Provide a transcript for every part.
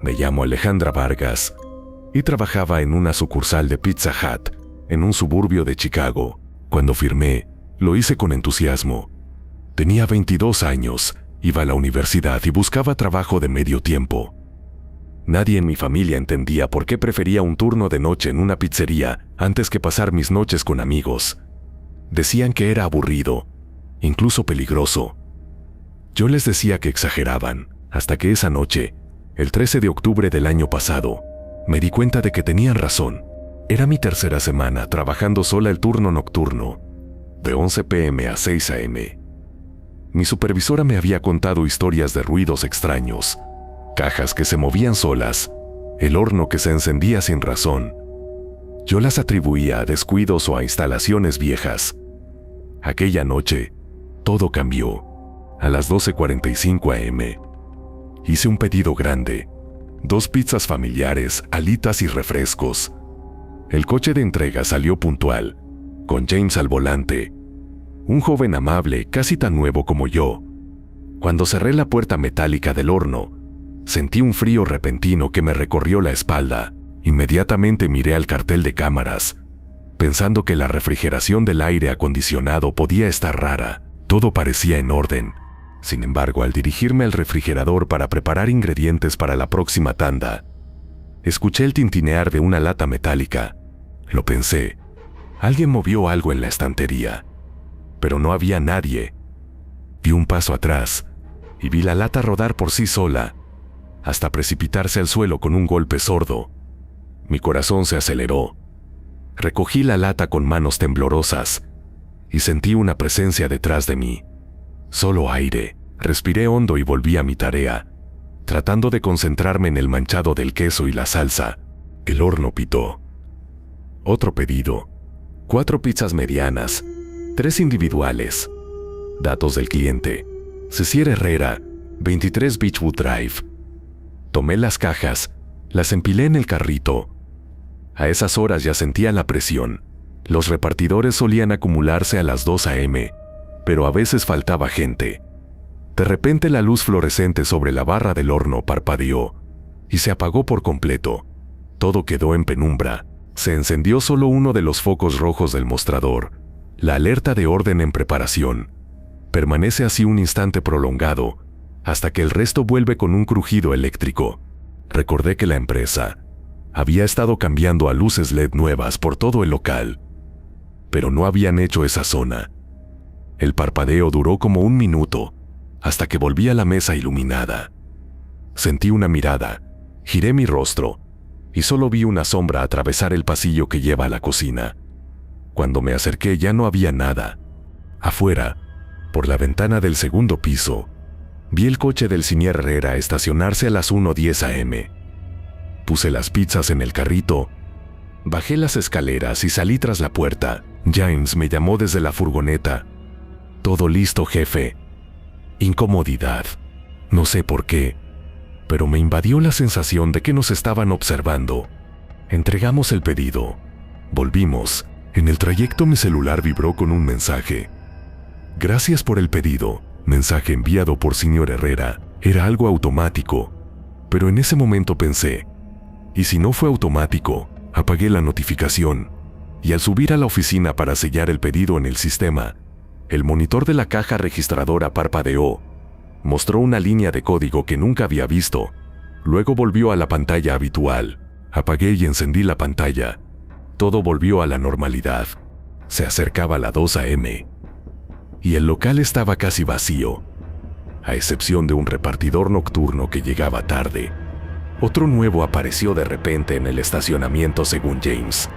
Me llamo Alejandra Vargas y trabajaba en una sucursal de Pizza Hut en un suburbio de Chicago. Cuando firmé, lo hice con entusiasmo. Tenía 22 años, iba a la universidad y buscaba trabajo de medio tiempo. Nadie en mi familia entendía por qué prefería un turno de noche en una pizzería antes que pasar mis noches con amigos. Decían que era aburrido, incluso peligroso. Yo les decía que exageraban, hasta que esa noche, el 13 de octubre del año pasado, me di cuenta de que tenían razón. Era mi tercera semana trabajando sola el turno nocturno, de 11 p.m. a 6 a.m. Mi supervisora me había contado historias de ruidos extraños, cajas que se movían solas, el horno que se encendía sin razón. Yo las atribuía a descuidos o a instalaciones viejas. Aquella noche, todo cambió. A las 12:45 a.m. hice un pedido grande, 2 pizzas familiares, alitas y refrescos. El coche de entrega salió puntual, con James al volante, un joven amable, casi tan nuevo como yo. Cuando cerré la puerta metálica del horno, sentí un frío repentino que me recorrió la espalda. Inmediatamente miré al cartel de cámaras, pensando que la refrigeración del aire acondicionado podía estar rara. Todo parecía en orden. Sin embargo, al dirigirme al refrigerador para preparar ingredientes para la próxima tanda, escuché el tintinear de una lata metálica. Lo pensé. Alguien movió algo en la estantería. Pero no había nadie. Di un paso atrás y vi la lata rodar por sí sola, hasta precipitarse al suelo con un golpe sordo. Mi corazón se aceleró. Recogí la lata con manos temblorosas y sentí una presencia detrás de mí. Solo aire. Respiré hondo y volví a mi tarea, tratando de concentrarme en el manchado del queso y la salsa. El horno pitó. Otro pedido. 4 pizzas medianas, 3 individuales. Datos del cliente. Cecilia Herrera, 23 Beechwood Drive. Tomé las cajas, las empilé en el carrito. A esas horas ya sentía la presión. Los repartidores solían acumularse a las 2 a.m., pero a veces faltaba gente. De repente la luz fluorescente sobre la barra del horno parpadeó y se apagó por completo. Todo quedó en penumbra. Se encendió solo uno de los focos rojos del mostrador, la alerta de orden en preparación. Permanece así un instante prolongado, hasta que el resto vuelve con un crujido eléctrico. Recordé que la empresa había estado cambiando a luces LED nuevas por todo el local, pero no habían hecho esa zona. El parpadeo duró como 1 minuto, hasta que volví a la mesa iluminada. Sentí una mirada, giré mi rostro, y solo vi una sombra atravesar el pasillo que lleva a la cocina. Cuando me acerqué ya no había nada. Afuera, por la ventana del segundo piso, vi el coche del Señor Herrera estacionarse a las 1:10 a.m. Puse las pizzas en el carrito, bajé las escaleras y salí tras la puerta. James me llamó desde la furgoneta. «Todo listo, jefe». Incomodidad. No sé por qué, pero me invadió la sensación de que nos estaban observando. Entregamos el pedido. Volvimos. En el trayecto mi celular vibró con un mensaje. «Gracias por el pedido». Mensaje enviado por Señor Herrera. Era algo automático, pero en ese momento pensé, ¿y si no fue automático? Apagué la notificación, y al subir a la oficina para sellar el pedido en el sistema, el monitor de la caja registradora parpadeó. Mostró una línea de código que nunca había visto. Luego volvió a la pantalla habitual. Apagué y encendí la pantalla. Todo volvió a la normalidad. Se acercaba la 2 a.m. y el local estaba casi vacío, a excepción de un repartidor nocturno que llegaba tarde. Otro nuevo apareció de repente en el estacionamiento, según James.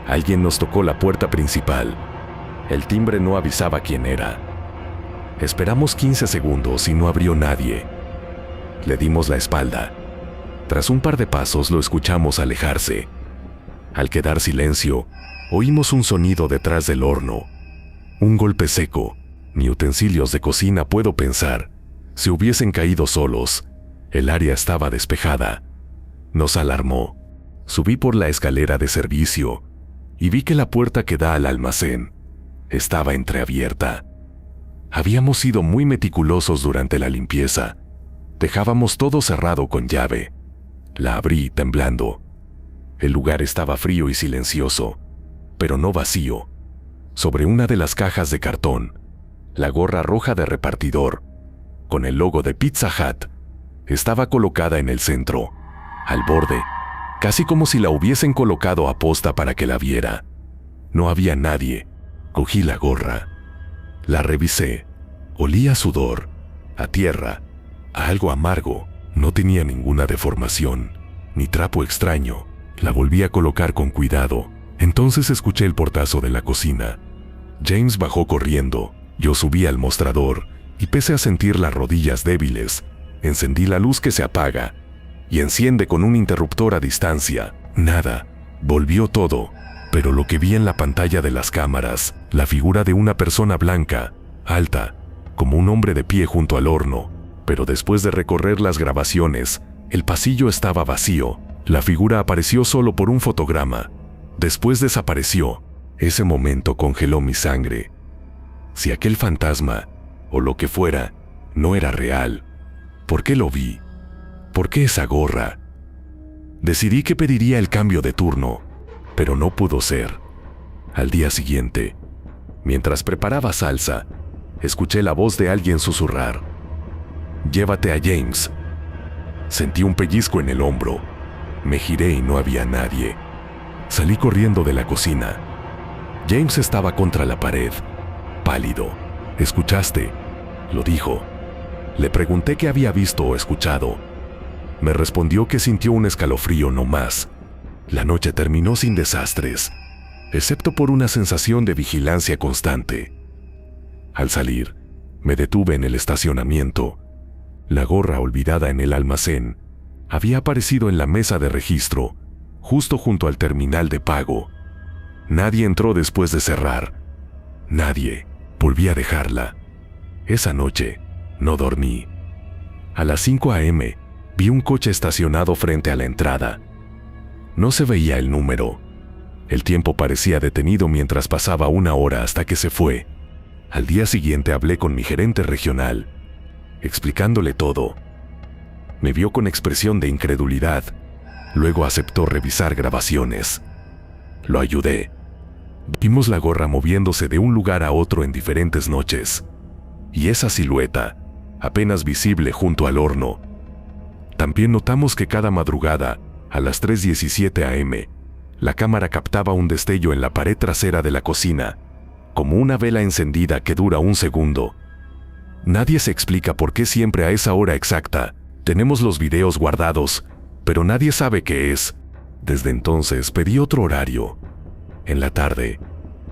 Alguien nos tocó la puerta principal. El timbre no avisaba quién era. Esperamos 15 segundos y no abrió nadie. Le dimos la espalda. Tras un par de pasos lo escuchamos alejarse. Al quedar silencio, oímos un sonido detrás del horno. Un golpe seco. Ni utensilios de cocina, puedo pensar, se hubiesen caído solos. El área estaba despejada. Nos alarmó. Subí por la escalera de servicio y vi que la puerta que da al almacén estaba entreabierta. Habíamos sido muy meticulosos durante la limpieza. Dejábamos todo cerrado con llave. La abrí temblando. El lugar estaba frío y silencioso, pero no vacío. Sobre una de las cajas de cartón, la gorra roja de repartidor, con el logo de Pizza Hut, estaba colocada en el centro, al borde, casi como si la hubiesen colocado a posta para que la viera. No había nadie. Cogí la gorra. La revisé. Olía a sudor, a tierra, a algo amargo. No tenía ninguna deformación, ni trapo extraño. La volví a colocar con cuidado. Entonces escuché el portazo de la cocina. James bajó corriendo. Yo subí al mostrador y pese a sentir las rodillas débiles, encendí la luz que se apaga y enciende con un interruptor a distancia. Nada. Volvió todo. Pero lo que vi en la pantalla de las cámaras, la figura de una persona blanca, alta, como un hombre de pie junto al horno. Pero después de recorrer las grabaciones, el pasillo estaba vacío. La figura apareció solo por un fotograma. Después desapareció. Ese momento congeló mi sangre. Si aquel fantasma, o lo que fuera, no era real, ¿por qué lo vi? ¿Por qué esa gorra? Decidí que pediría el cambio de turno, pero no pudo ser. Al día siguiente, mientras preparaba salsa, escuché la voz de alguien susurrar: «Llévate a James». Sentí un pellizco en el hombro. Me giré y no había nadie. Salí corriendo de la cocina. James estaba contra la pared, pálido. «¿Escuchaste?», lo dijo. Le pregunté qué había visto o escuchado. Me respondió que sintió un escalofrío no más. La noche terminó sin desastres, excepto por una sensación de vigilancia constante. Al salir, me detuve en el estacionamiento. La gorra olvidada en el almacén había aparecido en la mesa de registro, justo junto al terminal de pago. Nadie entró después de cerrar. Nadie. Volví a dejarla. Esa noche, no dormí. A las 5 a.m., vi un coche estacionado frente a la entrada. No se veía el número. El tiempo parecía detenido mientras pasaba una hora hasta que se fue. Al día siguiente hablé con mi gerente regional, explicándole todo. Me vio con expresión de incredulidad. Luego aceptó revisar grabaciones. Lo ayudé. Vimos la gorra moviéndose de un lugar a otro en diferentes noches. Y esa silueta, apenas visible junto al horno. También notamos que cada madrugada, a las 3:17 a.m., la cámara captaba un destello en la pared trasera de la cocina, como una vela encendida que dura un segundo. Nadie se explica por qué siempre a esa hora exacta. Tenemos los videos guardados, pero nadie sabe qué es. Desde entonces pedí otro horario, en la tarde,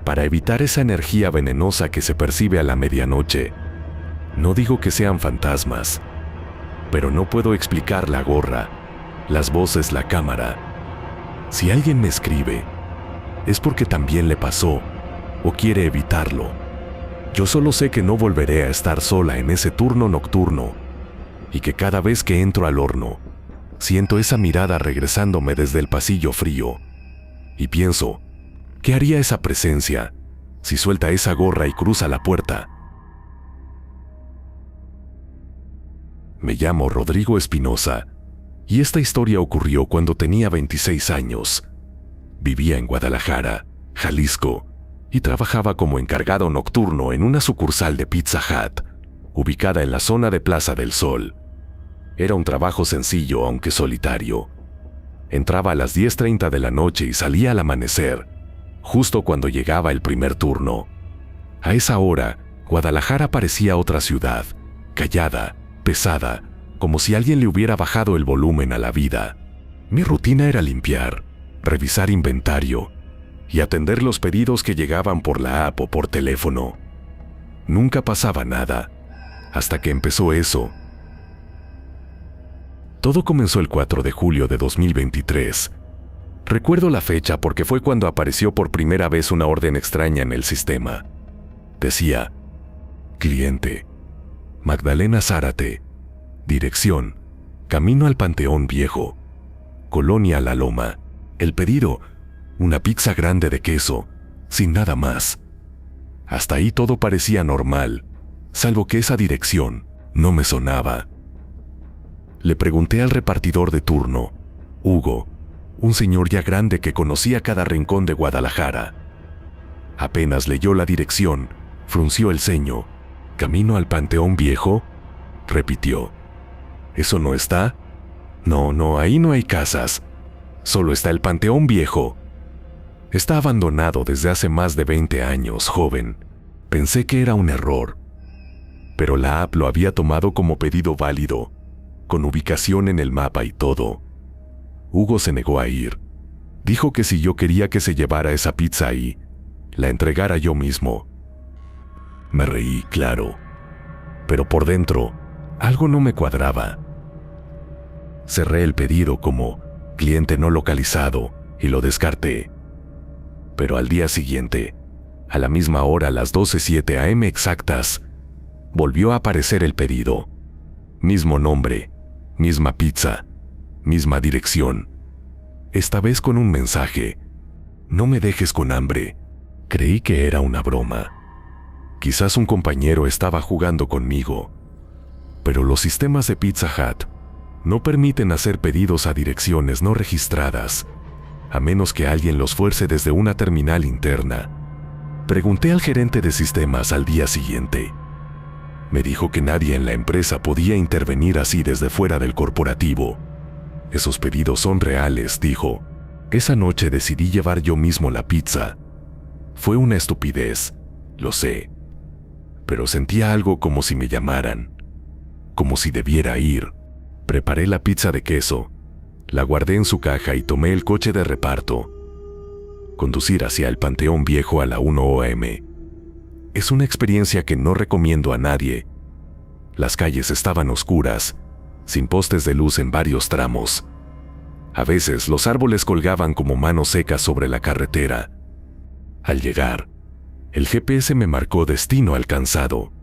para evitar esa energía venenosa que se percibe a la medianoche. No digo que sean fantasmas, pero no puedo explicar la gorra, las voces, la cámara. Si alguien me escribe, es porque también le pasó o quiere evitarlo. Yo solo sé que no volveré a estar sola en ese turno nocturno y que cada vez que entro al horno, siento esa mirada regresándome desde el pasillo frío y pienso, ¿qué haría esa presencia si suelta esa gorra y cruza la puerta? Me llamo Rodrigo Espinosa y esta historia ocurrió cuando tenía 26 años. Vivía en Guadalajara, Jalisco, y trabajaba como encargado nocturno en una sucursal de Pizza Hut, ubicada en la zona de Plaza del Sol. Era un trabajo sencillo, aunque solitario. Entraba a las 10:30 de la noche y salía al amanecer, justo cuando llegaba el primer turno. A esa hora, Guadalajara parecía otra ciudad, callada, pesada, como si alguien le hubiera bajado el volumen a la vida. Mi rutina era limpiar, revisar inventario y atender los pedidos que llegaban por la app o por teléfono. Nunca pasaba nada, hasta que empezó eso. Todo comenzó el 4 de julio de 2023. Recuerdo la fecha porque fue cuando apareció por primera vez una orden extraña en el sistema. Decía: cliente, Magdalena Zárate, dirección, camino al Panteón Viejo, Colonia La Loma. El pedido: una pizza grande de queso, sin nada más. Hasta ahí todo parecía normal, salvo que esa dirección no me sonaba. Le pregunté al repartidor de turno Hugo, un señor ya grande que conocía cada rincón de Guadalajara. Apenas leyó la dirección, frunció el ceño. ¿Camino al Panteón Viejo?, repitió. ¿Eso no está? No, ahí no hay casas. Solo está el Panteón Viejo. Está abandonado desde hace más de 20 años, joven. Pensé que era un error. Pero la app lo había tomado como pedido válido, con ubicación en el mapa y todo. Hugo se negó a ir. Dijo que si yo quería que se llevara esa pizza ahí, la entregara yo mismo. Me reí, claro. Pero por dentro, algo no me cuadraba. Cerré el pedido como cliente no localizado y lo descarté. Pero al día siguiente, a la misma hora, a las 12:07 AM exactas, volvió a aparecer el pedido. Mismo nombre, misma pizza, misma dirección. Esta vez con un mensaje: no me dejes con hambre. Creí que era una broma. Quizás un compañero estaba jugando conmigo. Pero los sistemas de Pizza Hut no permiten hacer pedidos a direcciones no registradas, a menos que alguien los fuerce desde una terminal interna. Pregunté al gerente de sistemas al día siguiente. Me dijo que nadie en la empresa podía intervenir así desde fuera del corporativo. Esos pedidos son reales, dijo. Esa noche decidí llevar yo mismo la pizza. Fue una estupidez, lo sé. Pero sentía algo como si me llamaran, como si debiera ir. Preparé la pizza de queso, la guardé en su caja y tomé el coche de reparto. Conducir hacia el Panteón Viejo a la 1 AM. Es una experiencia que no recomiendo a nadie. Las calles estaban oscuras, sin postes de luz en varios tramos. A veces los árboles colgaban como manos secas sobre la carretera. Al llegar, el GPS me marcó destino alcanzado.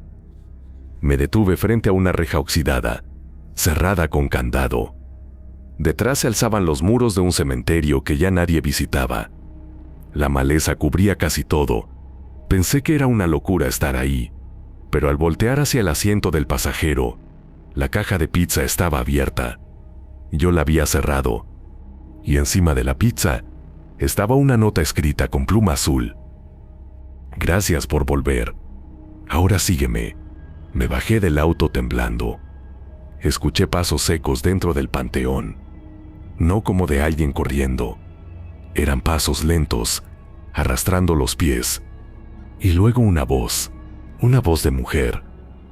Me detuve frente a una reja oxidada, cerrada con candado. Detrás se alzaban los muros de un cementerio que ya nadie visitaba. La maleza cubría casi todo. Pensé que era una locura estar ahí, pero al voltear hacia el asiento del pasajero, la caja de pizza estaba abierta. Yo la había cerrado, y encima de la pizza estaba una nota escrita con pluma azul. Gracias por volver. Ahora sígueme. Me bajé del auto temblando. Escuché pasos secos dentro del panteón. No como de alguien corriendo. Eran pasos lentos, arrastrando los pies. Y luego una voz de mujer,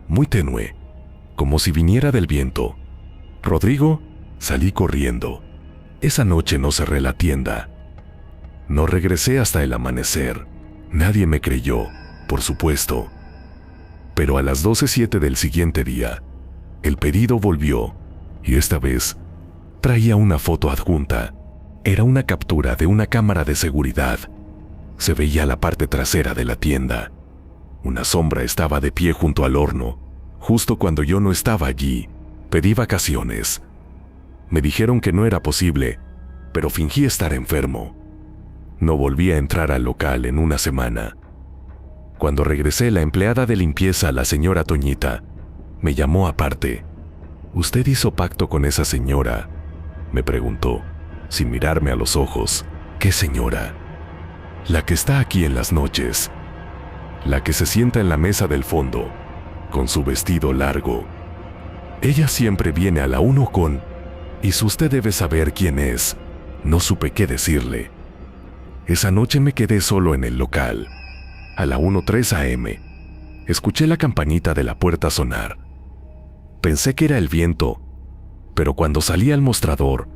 muy tenue, como si viniera del viento. «Rodrigo», salí corriendo. Esa noche no cerré la tienda. No regresé hasta el amanecer. Nadie me creyó, por supuesto. Pero a las 12:07 del siguiente día, el pedido volvió, y esta vez traía una foto adjunta. Era una captura de una cámara de seguridad. Se veía la parte trasera de la tienda. Una sombra estaba de pie junto al horno, justo cuando yo no estaba allí. Pedí vacaciones. Me dijeron que no era posible, pero fingí estar enfermo. No volví a entrar al local en una semana. Cuando regresé, la empleada de limpieza, la señora Toñita, me llamó aparte. «¿Usted hizo pacto con esa señora?», me preguntó, sin mirarme a los ojos. «¿Qué señora?». «La que está aquí en las noches. La que se sienta en la mesa del fondo, con su vestido largo. Ella siempre viene a la 1 con... y usted debe saber quién es». No supe qué decirle. Esa noche me quedé solo en el local. A la 1:03 AM, escuché la campanita de la puerta sonar. Pensé que era el viento, pero cuando salí al mostrador,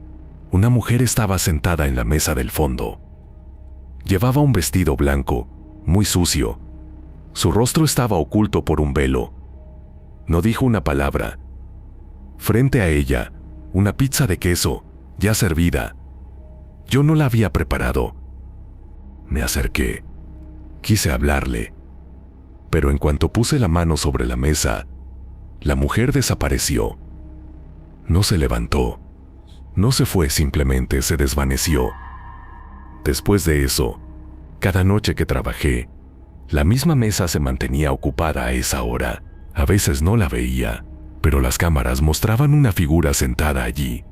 una mujer estaba sentada en la mesa del fondo. Llevaba un vestido blanco, muy sucio. Su rostro estaba oculto por un velo. No dijo una palabra. Frente a ella, una pizza de queso, ya servida. Yo no la había preparado. Me acerqué. Quise hablarle. Pero en cuanto puse la mano sobre la mesa, la mujer desapareció. No se levantó. No se fue, simplemente se desvaneció. Después de eso, cada noche que trabajé, la misma mesa se mantenía ocupada a esa hora. A veces no la veía, pero las cámaras mostraban una figura sentada allí.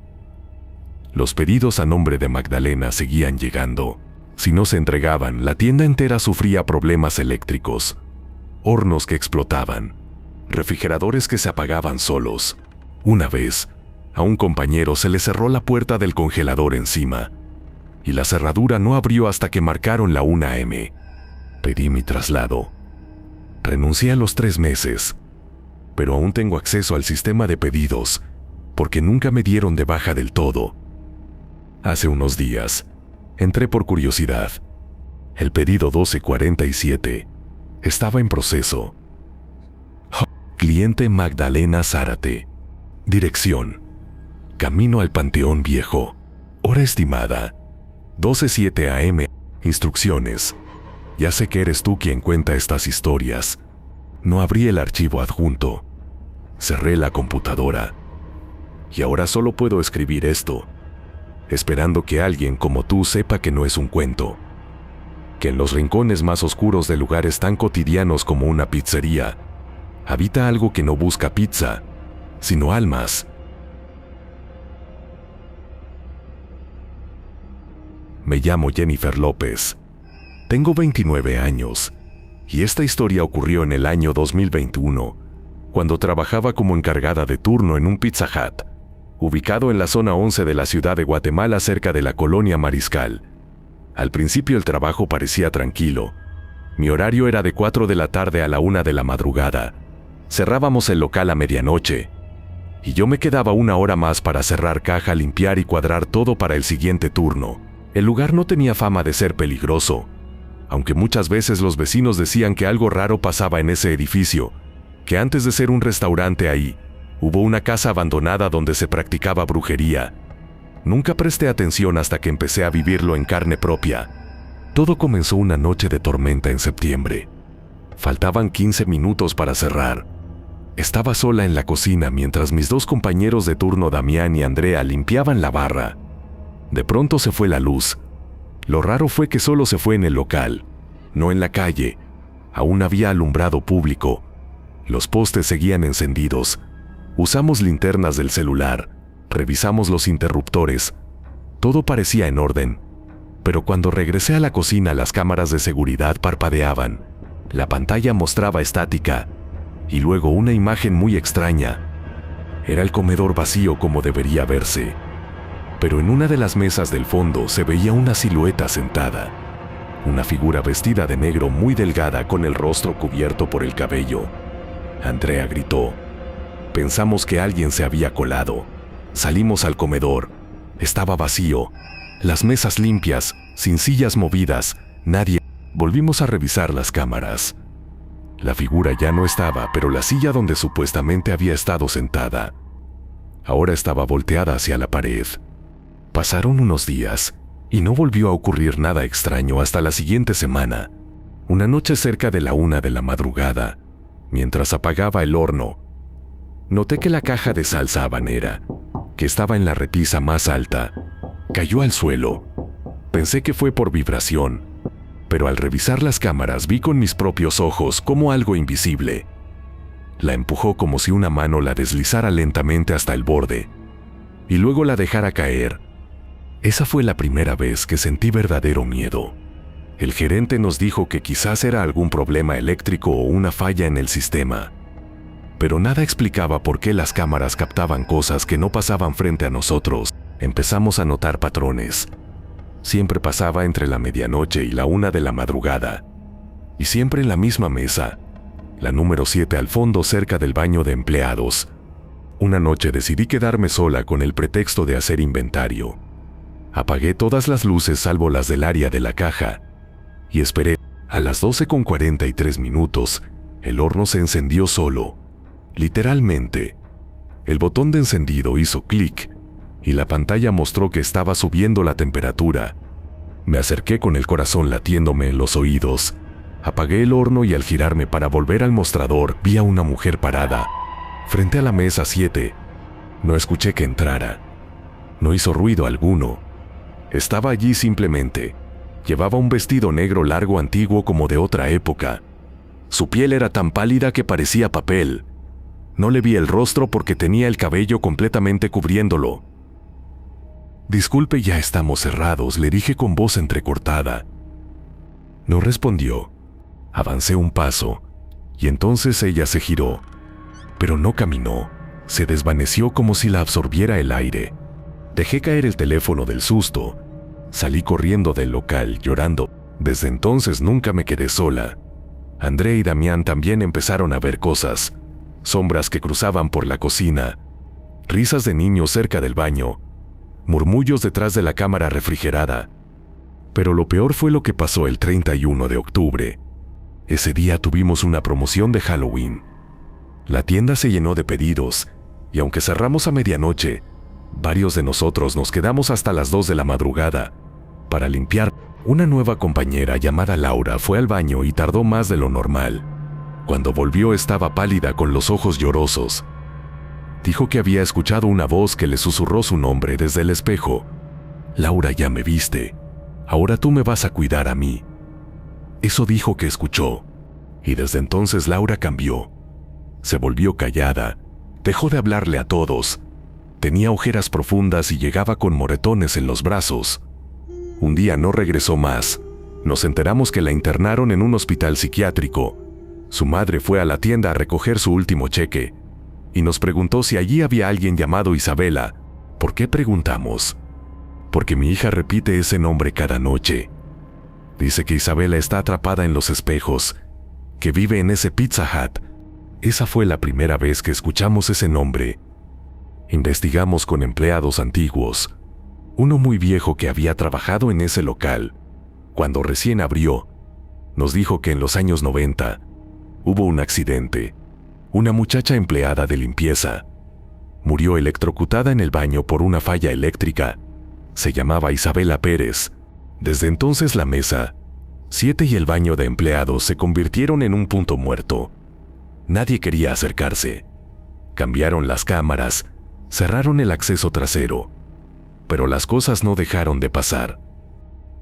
Los pedidos a nombre de Magdalena seguían llegando. Si no se entregaban, la tienda entera sufría problemas eléctricos. Hornos que explotaban. Refrigeradores que se apagaban solos. Una vez, a un compañero se le cerró la puerta del congelador encima, y la cerradura no abrió hasta que marcaron la 1 a.m. Pedí mi traslado. Renuncié a los 3 meses, pero aún tengo acceso al sistema de pedidos, porque nunca me dieron de baja del todo. Hace unos días, entré por curiosidad. El pedido 1247 estaba en proceso. Cliente Magdalena Zárate. Dirección: Camino al Panteón Viejo. Hora estimada: 12:07 a.m. Instrucciones: ya sé que eres tú quien cuenta estas historias. No abrí el archivo adjunto. Cerré la computadora. Y ahora solo puedo escribir esto, esperando que alguien como tú sepa que no es un cuento. Que en los rincones más oscuros de lugares tan cotidianos como una pizzería, habita algo que no busca pizza, sino almas. Me llamo Jennifer López. Tengo 29 años, y esta historia ocurrió en el año 2021, cuando trabajaba como encargada de turno en un Pizza Hut, ubicado en la zona 11 de la ciudad de Guatemala, cerca de la colonia Mariscal. Al principio el trabajo parecía tranquilo. Mi horario era de 4 de la tarde a la 1 de la madrugada. Cerrábamos el local a medianoche, y yo me quedaba 1 hora más para cerrar caja, limpiar y cuadrar todo para el siguiente turno. El lugar no tenía fama de ser peligroso, aunque muchas veces los vecinos decían que algo raro pasaba en ese edificio, que antes de ser un restaurante ahí, hubo una casa abandonada donde se practicaba brujería. Nunca presté atención hasta que empecé a vivirlo en carne propia. Todo comenzó una noche de tormenta en septiembre. Faltaban 15 minutos para cerrar. Estaba sola en la cocina mientras mis 2 compañeros de turno, Damián y Andrea, limpiaban la barra. De pronto se fue la luz. Lo raro fue que solo se fue en el local, no en la calle. Aún había alumbrado público. Los postes seguían encendidos. Usamos linternas del celular. Revisamos los interruptores. Todo parecía en orden. Pero cuando regresé a la cocina, las cámaras de seguridad parpadeaban. La pantalla mostraba estática. Y luego una imagen muy extraña. Era el comedor vacío como debería verse. Pero en una de las mesas del fondo se veía una silueta sentada. Una figura vestida de negro muy delgada con el rostro cubierto por el cabello. Andrea gritó. Pensamos que alguien se había colado. Salimos al comedor. Estaba vacío. Las mesas limpias, sin sillas movidas, nadie. Volvimos a revisar las cámaras. La figura ya no estaba, pero la silla donde supuestamente había estado sentada ahora estaba volteada hacia la pared. Pasaron unos días, y no volvió a ocurrir nada extraño hasta la siguiente semana. Una noche cerca de la 1 de la madrugada, mientras apagaba el horno, noté que la caja de salsa habanera, que estaba en la repisa más alta, cayó al suelo. Pensé que fue por vibración, pero al revisar las cámaras vi con mis propios ojos cómo algo invisible la empujó como si una mano la deslizara lentamente hasta el borde, y luego la dejara caer. Esa fue la primera vez que sentí verdadero miedo. El gerente nos dijo que quizás era algún problema eléctrico o una falla en el sistema, pero nada explicaba por qué las cámaras captaban cosas que no pasaban frente a nosotros. Empezamos a notar patrones. Siempre pasaba entre la medianoche y la 1 de la madrugada, y siempre en la misma mesa, la número 7 al fondo cerca del baño de empleados. Una noche decidí quedarme sola con el pretexto de hacer inventario. Apagué todas las luces salvo las del área de la caja y esperé. A las 12:43 el horno se encendió solo. Literalmente, el botón de encendido hizo clic y la pantalla mostró que estaba subiendo la temperatura. Me acerqué con el corazón latiéndome en los oídos. Apagué el horno y al girarme para volver al mostrador vi a una mujer parada frente a la mesa 7. No escuché que entrara. No hizo ruido alguno. Estaba allí simplemente. Llevaba un vestido negro largo antiguo como de otra época. Su piel era tan pálida que parecía papel. No le vi el rostro porque tenía el cabello completamente cubriéndolo. Disculpe, ya estamos cerrados, le dije con voz entrecortada. No respondió. Avancé un paso, y entonces ella se giró, pero no caminó. Se desvaneció como si la absorbiera el aire. Dejé caer el teléfono del susto. Salí corriendo del local, llorando. Desde entonces nunca me quedé sola. André y Damián también empezaron a ver cosas. Sombras que cruzaban por la cocina. Risas de niños cerca del baño. Murmullos detrás de la cámara refrigerada. Pero lo peor fue lo que pasó el 31 de octubre. Ese día tuvimos una promoción de Halloween. La tienda se llenó de pedidos, y aunque cerramos a medianoche, varios de nosotros nos quedamos hasta las 2 de la madrugada para limpiar. Una nueva compañera llamada Laura fue al baño y tardó más de lo normal. Cuando volvió estaba pálida con los ojos llorosos. Dijo que había escuchado una voz que le susurró su nombre desde el espejo. Laura, ya me viste. Ahora tú me vas a cuidar a mí. Eso dijo que escuchó. Y desde entonces Laura cambió. Se volvió callada. Dejó de hablarle a todos. Tenía ojeras profundas y llegaba con moretones en los brazos. Un día no regresó más. Nos enteramos que la internaron en un hospital psiquiátrico. Su madre fue a la tienda a recoger su último cheque y nos preguntó si allí había alguien llamado Isabela. ¿Por qué preguntamos? Porque mi hija repite ese nombre cada noche. Dice que Isabela está atrapada en los espejos, que vive en ese Pizza Hut. Esa fue la primera vez que escuchamos ese nombre. Investigamos con empleados antiguos. Uno muy viejo que había trabajado en ese local. Cuando recién abrió, nos dijo que en los años 90 hubo un accidente. Una muchacha empleada de limpieza murió electrocutada en el baño por una falla eléctrica. Se llamaba Isabela Pérez. Desde entonces la mesa 7 y el baño de empleados se convirtieron en un punto muerto. Nadie quería acercarse. Cambiaron las cámaras, cerraron el acceso trasero. Pero las cosas no dejaron de pasar.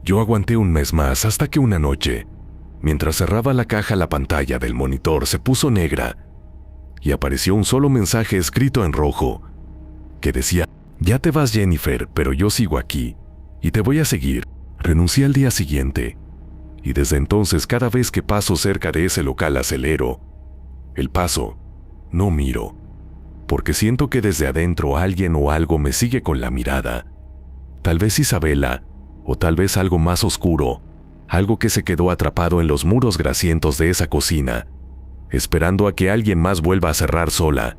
Yo aguanté un mes más hasta que una noche, mientras cerraba la caja, la pantalla del monitor se puso negra y apareció un solo mensaje escrito en rojo que decía: ya te vas, Jennifer, pero yo sigo aquí y te voy a seguir. Renuncié al día siguiente y desde entonces cada vez que paso cerca de ese local acelero el paso, no miro, porque siento que desde adentro alguien o algo me sigue con la mirada. Tal vez Isabela, o tal vez algo más oscuro, algo que se quedó atrapado en los muros grasientos de esa cocina, esperando a que alguien más vuelva a cerrar sola.